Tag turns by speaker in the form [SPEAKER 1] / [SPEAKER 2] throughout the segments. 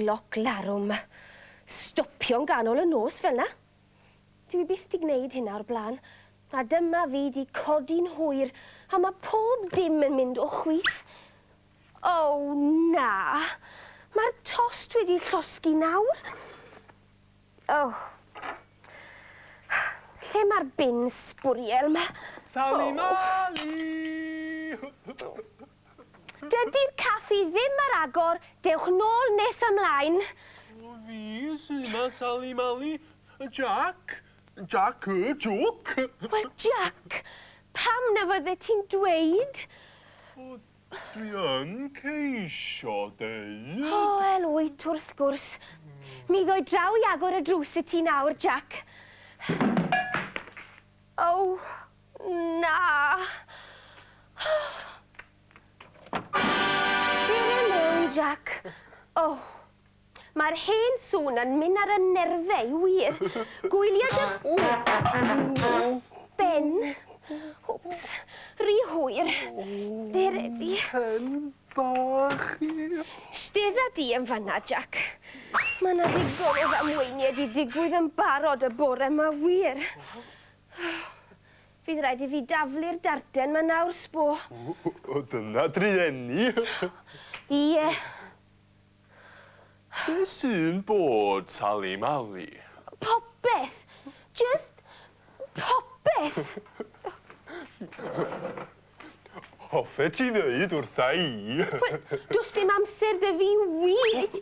[SPEAKER 1] ngloc larwm. Stopio'n ganol y nos fel na. Dwi byth di gwneud hynna o'r blaen. A dyma fi di codi'n hwyr, a mae pob dim yn mynd o chwith. O, na. Mae'r tost wedi llosgi nawr. O. Lle mae'r bin sbwriel ma?
[SPEAKER 2] Sali, Mali!
[SPEAKER 1] Dydy'r caffi ddim ar agor, dewch nôl nes ymlaen.
[SPEAKER 2] Fi sy'n yma, Sali, Mali. Jack. Jack y jwc.
[SPEAKER 1] Wel, Jack, pam na fydde ti'n dweud?
[SPEAKER 2] Dwi yn ceisio deud.
[SPEAKER 1] O, elwyt wrth gwrs. Mi ddoi draw i agor y drws y ti nawr, Jack. O, na. Dere mewn, Jack. O, mae'r hen sŵn yn mynd ar y nerfau, wir. Gwyliad y... Ben. Wps, rhy hwyr. Deredi.
[SPEAKER 2] Pen bach i.
[SPEAKER 1] Stedda di yn fanna, Jack. Mae yna ddigon o ddamweiniad i digwydd yn barod y bore yma, wir. Fydd rhaid i fi daflu'r darten ma nawr sbo.
[SPEAKER 2] O, dyna drienni.
[SPEAKER 1] Ie.
[SPEAKER 2] Be sy'n bod, Sali Mali?
[SPEAKER 1] Popeth. Just popeth.
[SPEAKER 2] Hoffe ti ddeud wrtha i.
[SPEAKER 1] Does dim amser dy fi wir.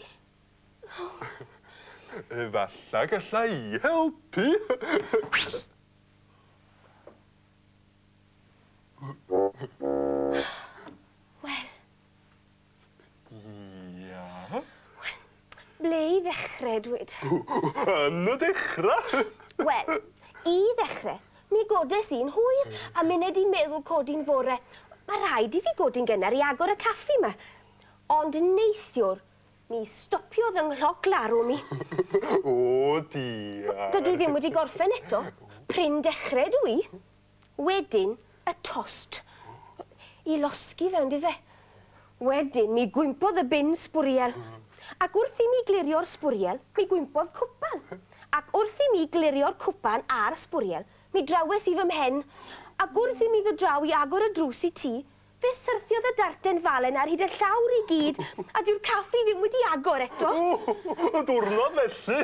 [SPEAKER 2] Efalla galla i helpu.
[SPEAKER 1] Wel,
[SPEAKER 2] Ia.
[SPEAKER 1] ble i ddechrau, dweud?
[SPEAKER 2] Yn y dechrau.
[SPEAKER 1] Wel, i ddechrau, mi godes i'n hwyr a muned i meddwl codi'n fore. Mae rhaid i fi godi'n gynnar i agor y caffi yma. Ond neithiwr, mi stopiodd yng nghlog larw mi.
[SPEAKER 2] O, dia.
[SPEAKER 1] Dydw i ddim wedi gorffen eto. Pryn dechrau dwi. Wedyn, y tost. I losgi fewn di fe. Wedyn, mi gwympodd y bin sbwriel. Ac wrth i mi glirio'r sbwriel, mi gwympodd cwpan. Ac wrth i mi glirio'r cwpan a'r sbwriel, mi drawes i fy mhen. Ac wrth i mi ddod draw i agor y drws i ti, fe syrthiodd y darten falen ar hyd y llawr i gyd, a dyw'r caffi ddim wedi agor eto.
[SPEAKER 2] O, diwrnod felly.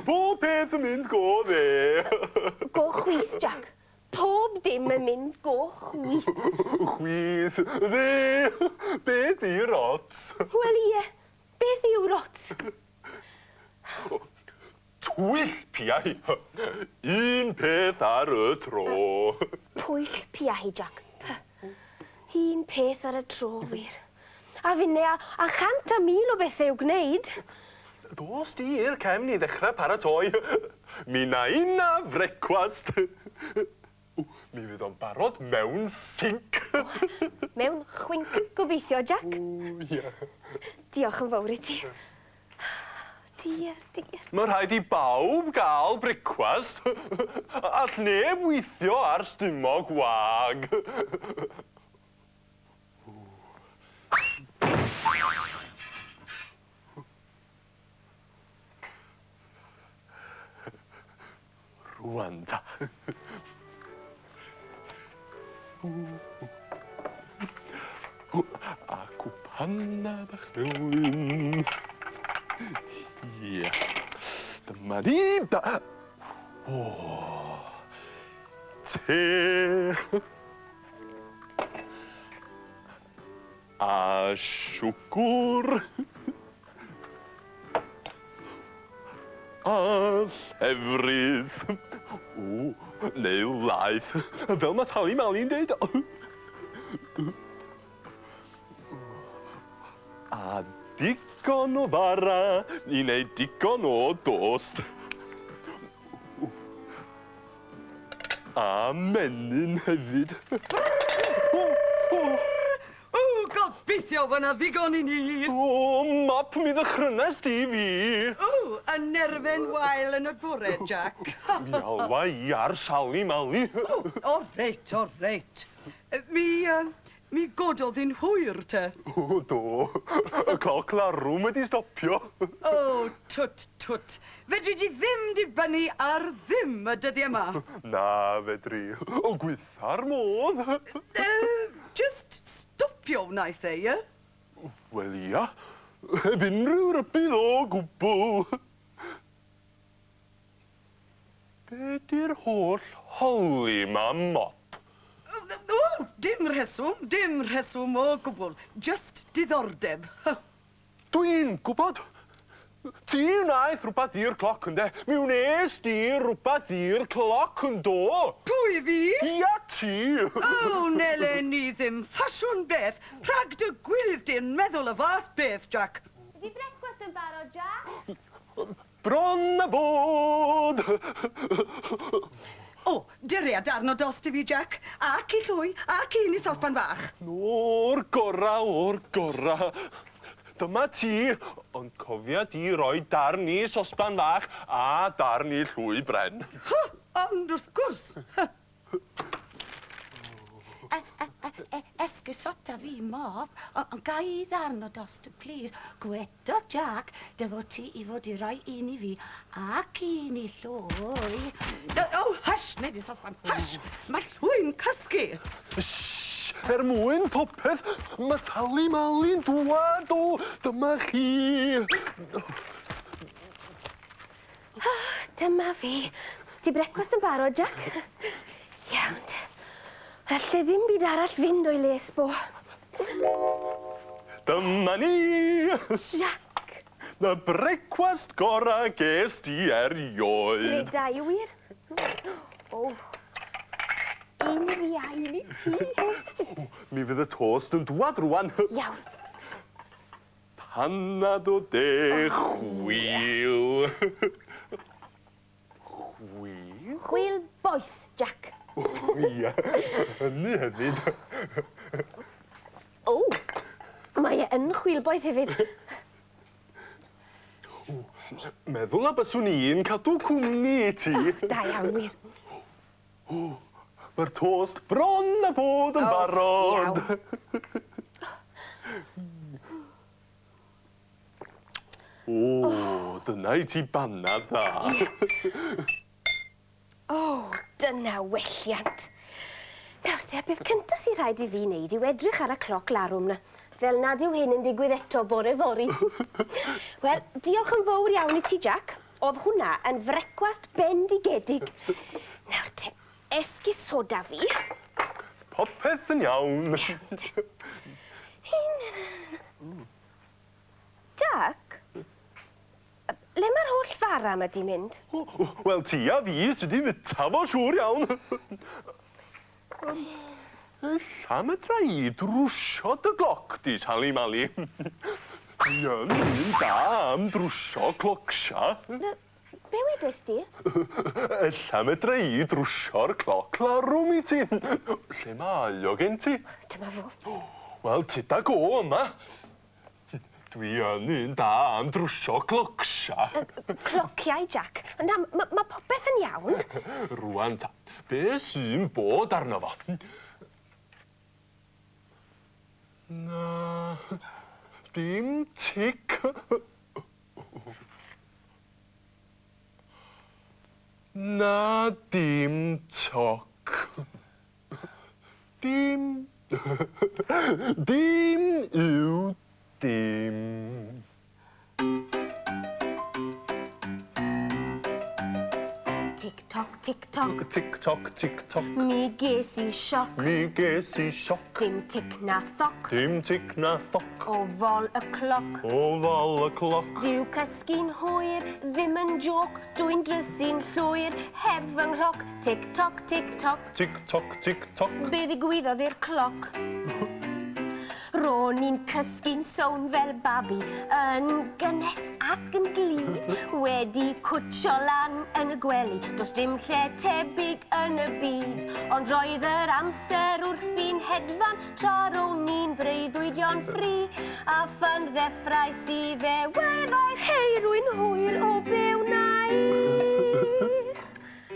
[SPEAKER 2] Bob peth yn mynd go dde.
[SPEAKER 1] Go chwith, Jack. Pob dim yn mynd go chwith.
[SPEAKER 2] Chwith, dde. Beth i'r ots?
[SPEAKER 1] Wel ie, beth yw rots?
[SPEAKER 2] Twyll piau. Un peth ar y tro.
[SPEAKER 1] Pwyll piau, Jack. Un peth ar y tro, wir. A finne a 100,000 o bethau i'w gwneud.
[SPEAKER 2] Dos di i'r cefn i ddechrau paratoi. Mi na un a frecwast. Mi fydd o'n barod mewn sinc.
[SPEAKER 1] Mewn chwink gobeithio, Jack.
[SPEAKER 2] O, ie.
[SPEAKER 1] Diolch yn fawr i ti. Diar.
[SPEAKER 2] Mae rhaid i bawb gael brecwast. All neb weithio ar stumog wag. Rwan ta. A cwpanna bach rhywun. Ie. Dyma ni da. O. Te. A siwgr. A llefrith. O, neu laeth. Fel mae Sali Mali'n deud. A digon o fara i wneud digon o dost. A menyn hefyd.
[SPEAKER 3] Gobeithio bod 'na ddigon i ni.
[SPEAKER 2] O, map mi ddechrynnes di fi.
[SPEAKER 3] O, y nerfen wael yn y bore, Jack.
[SPEAKER 2] Mi alwa i ar Sali Mali.
[SPEAKER 3] O reit. Mi gododd hi'n hwyr te.
[SPEAKER 2] O, do. Y cloc larwm wedi stopio.
[SPEAKER 3] O, twt. Fedri di ddim dibynnu ar ddim y dyddiau yma.
[SPEAKER 2] Na, fedri. O, gwytha'r modd.
[SPEAKER 3] Just stopio wnaeth e, ie?
[SPEAKER 2] Wel, ia. Heb unrhyw rybydd o gwbl. Be di'r holl holi ma mop?
[SPEAKER 3] O, dim reswm o gwbl. Just diddordeb.
[SPEAKER 2] Dwi'n gwybod. Ti wnaeth rhywbeth i'r cloc ynde. Mi wnes di rhywbeth i'r cloc yn do.
[SPEAKER 3] Pwy fi?
[SPEAKER 2] Ia ti.
[SPEAKER 3] O, nele ni ddim ffasiwn beth. Rhag dy gwylydd di'n meddwl y fath beth, Jack.
[SPEAKER 1] Ydy brecwast yn barod, Jack?
[SPEAKER 2] Bron a bod.
[SPEAKER 3] O, diriad arno dost i fi, Jack. Ac i llwy, ac i ni sosban fach.
[SPEAKER 2] O'r gora. Dyma ti, ond cofia di roi darn i sosban fach a darn i llwy bren.
[SPEAKER 3] Ond wrth gwrs.
[SPEAKER 4] Esgusota fi, mob, ond ga i ddarn o dost, please. Gwedodd Jack, dyfo ti i fod i roi un i fi, ac un i llwy.
[SPEAKER 3] O, hush, neu fi sosban, hush. Mae llwy'n cysgu.
[SPEAKER 2] Mwyn popeth, mae Sali Mali'n dwad o, dyma chi.
[SPEAKER 1] Dyma fi. Di brecwast yn barod, Jack? Iawn. Alle ddim byd arall fynd o'i les bo.
[SPEAKER 2] Dyma ni.
[SPEAKER 1] Jack.
[SPEAKER 2] Y brecwast gora ges di erioed.
[SPEAKER 1] Reda i wir. O. Un fi a un i ti hefyd.
[SPEAKER 2] Mi fydd y tost yn dwad rwan.
[SPEAKER 1] Iawn.
[SPEAKER 2] Panad o de chwil. Chwil?
[SPEAKER 1] Chwil boeth, Jack.
[SPEAKER 2] Ia, hynny hefyd.
[SPEAKER 1] O, mae e yn chwil boeth hefyd.
[SPEAKER 2] Meddwl na byswn i'n cadw cwmni i ti.
[SPEAKER 1] Da iawn, wir.
[SPEAKER 2] Mae'r tost bron a bod yn barod. O, dyna i ti banad dda.
[SPEAKER 1] O, dyna welliant. Nawr te, beth cyntaf sy'n rhaid i fi wneud yw edrych ar y cloc larwm na. Fel nad yw hyn yn digwydd eto bore fori. Wel, diolch yn fawr iawn i ti, Jack. Oedd hwnna yn frecwast bendigedig. Nawr te, esgusoda fi.
[SPEAKER 2] Popeth yn iawn.
[SPEAKER 1] Jack? Le mae'r holl fara yma di mynd?
[SPEAKER 2] Wel, ti a fi sydd wedi fita fo siŵr iawn. Llamedra i drwsio dy gloc di, Sali Mali. Ni yn un da am drwsio clocsia.
[SPEAKER 1] Be wedys di?
[SPEAKER 2] Llamedra i drwsio'r cloc larwm i ti. Lle mae o gen ti?
[SPEAKER 1] Dyma fo.
[SPEAKER 2] Wel, tyda go yma. Dwi yn un da am drwsio clocsia.
[SPEAKER 1] Clociau, Jack. Ond mae popeth yn iawn.
[SPEAKER 2] Rwan ta, be sy'n bod arno fo? Na, dim tic. Na, dim toc. Dim... dim yw dim.
[SPEAKER 1] Tic-toc, tic-toc.
[SPEAKER 2] Tic-toc, tic-toc.
[SPEAKER 1] Mi ges i sioc.
[SPEAKER 2] Mi ges i sioc.
[SPEAKER 1] Dim tic na thoc.
[SPEAKER 2] Dim tic na thoc.
[SPEAKER 1] O fol y cloc.
[SPEAKER 2] O fol y cloc.
[SPEAKER 1] Dyw cysgu'n hwyr, ddim yn joc. Dwi'n drysu'n llwyr, hef fy nghlok. Tic-toc, tic-toc.
[SPEAKER 2] Tic-toc, tic-toc.
[SPEAKER 1] Be ddigwyddodd i'r cloc? Ro'n i'n cysgu'n sôn fel babi, yn gynnes ac yn glid, wedi cwtsio lan yn y gwely, does dim lle tebyg yn y byd, ond roedd yr amser wrth i'n hedfan, tra ro'n i'n breuddwydion ffri, a phan ddeffrais i fe weddais, hei rwy'n hwyr o be wnaeth.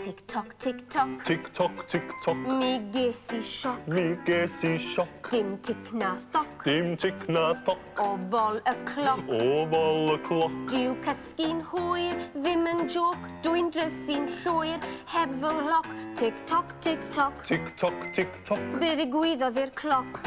[SPEAKER 1] Tic Tic-toc, tic-toc.
[SPEAKER 2] Tic-toc, tic-toc.
[SPEAKER 1] Mi ges I sioc.
[SPEAKER 2] Mi ges I sioc.
[SPEAKER 1] Dim tic na thoc.
[SPEAKER 2] Dim tic na thoc.
[SPEAKER 1] Ofol y cloc.
[SPEAKER 2] Ofal y cloc.
[SPEAKER 1] Dyw cysgu'n hwyr, ddim yn joc. Dwi'n drysu'n llwyr, heb fy ngloc. Tic-toc, tic-toc.
[SPEAKER 2] Tic-toc, tic-toc.
[SPEAKER 1] Be ddigwyddodd i'r cloc?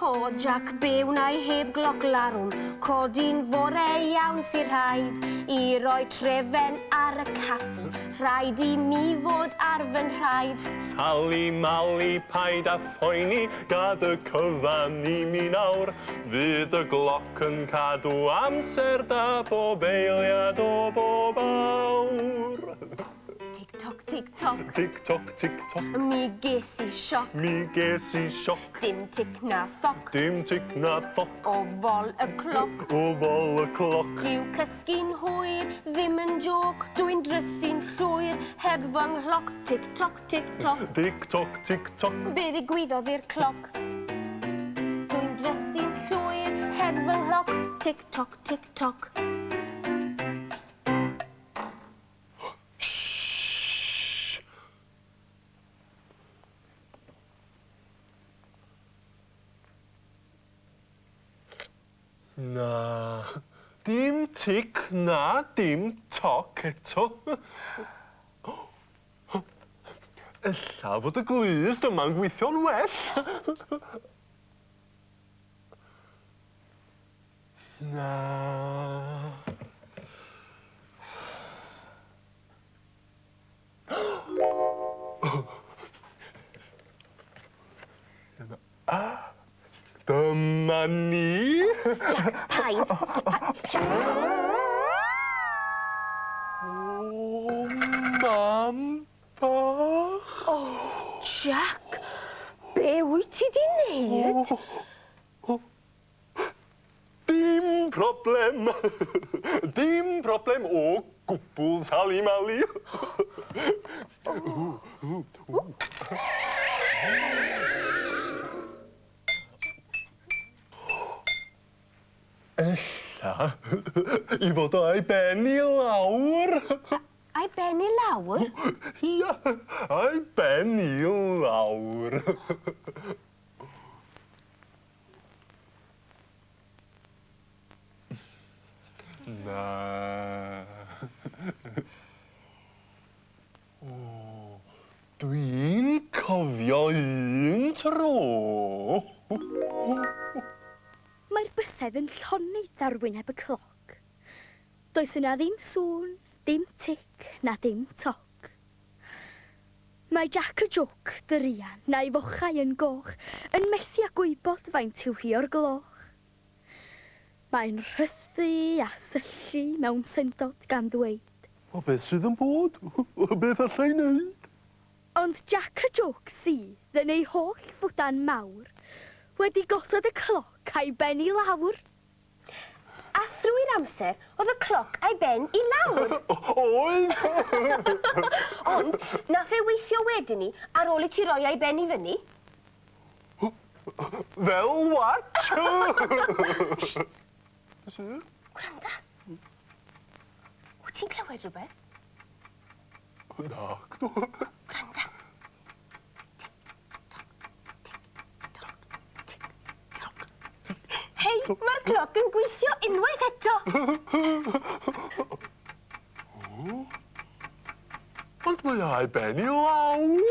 [SPEAKER 1] O, Jack, be wna I heb gloc larwm? Codi'n fore iawn sy'n rhaid I roi trefen ar y caffi. Rhaid I mi fod ar fy nhraed.
[SPEAKER 2] Sali, mali, paid a phoeni, gad y cyfan I mi nawr. Fydd y gloc yn cadw amser da bob eiliad o bob awr.
[SPEAKER 1] Tic-toc, tic-toc.
[SPEAKER 2] Tic-toc, tic-toc.
[SPEAKER 1] Mi ges I sioc.
[SPEAKER 2] Mi ges I sioc.
[SPEAKER 1] Dim tic na thoc.
[SPEAKER 2] Dim tic na thoc.
[SPEAKER 1] Ofol y cloc.
[SPEAKER 2] Ofal y cloc.
[SPEAKER 1] Dyw cysgu'n hwyr, ddim yn joc. Dwi'n drysu'n llwyr, heb fy ngloc. Tic-toc, tic-toc.
[SPEAKER 2] Tic-toc, tic-toc.
[SPEAKER 1] Be ddigwyddodd i'r cloc? Dwi'n drysu'n llwyr, heb fy ngloc. Tic-toc, tic-toc.
[SPEAKER 2] Na, dim tic na dim toc eto. Ella fod y glust yma'n gweithio'n well. Na. Dyma ni.
[SPEAKER 1] Paid.
[SPEAKER 2] O, mam bach.
[SPEAKER 1] O, Jack, be wyt ti di wneud?
[SPEAKER 2] Dim problem. Dim problem o gwbl Sali Mali. Ella I fod o'i ben I lawr.
[SPEAKER 1] A'i ben I lawr?
[SPEAKER 2] Ia, o'i ben I lawr. Na. O, dwi'n cofio un tro.
[SPEAKER 5] Mae'r bysedd yn llonydd ar wyneb y cloc. Does yna ddim sŵn, dim tic na dim toc. Mae Jack y Joc, dyrian, na'i fochau yn goch, yn methu a gwybod faint yw hi o'r gloch. Mae'n rhythu a syllu mewn syndod gan ddweud.
[SPEAKER 2] O beth sydd yn bod? O beth allai wneud?
[SPEAKER 5] Ond Jack y Joc sydd yn ei holl fwdan mawr wedi gosod y cloc a'i ben I lawr.
[SPEAKER 1] A thrwy'r amser, oedd y cloc a'i ben I lawr.
[SPEAKER 2] Oedd!
[SPEAKER 1] Ond, nath e weithio wedyn ni ar ôl I ti roi a'i ben I fyny.
[SPEAKER 2] Fel what?
[SPEAKER 1] Gwranda. Wyt ti'n clywed rhywbeth?
[SPEAKER 2] Nac do.
[SPEAKER 1] Gwranda. Hei, mae'r cloc yn gweithio unwaith eto.
[SPEAKER 2] Ond mae a'i ben I lawr.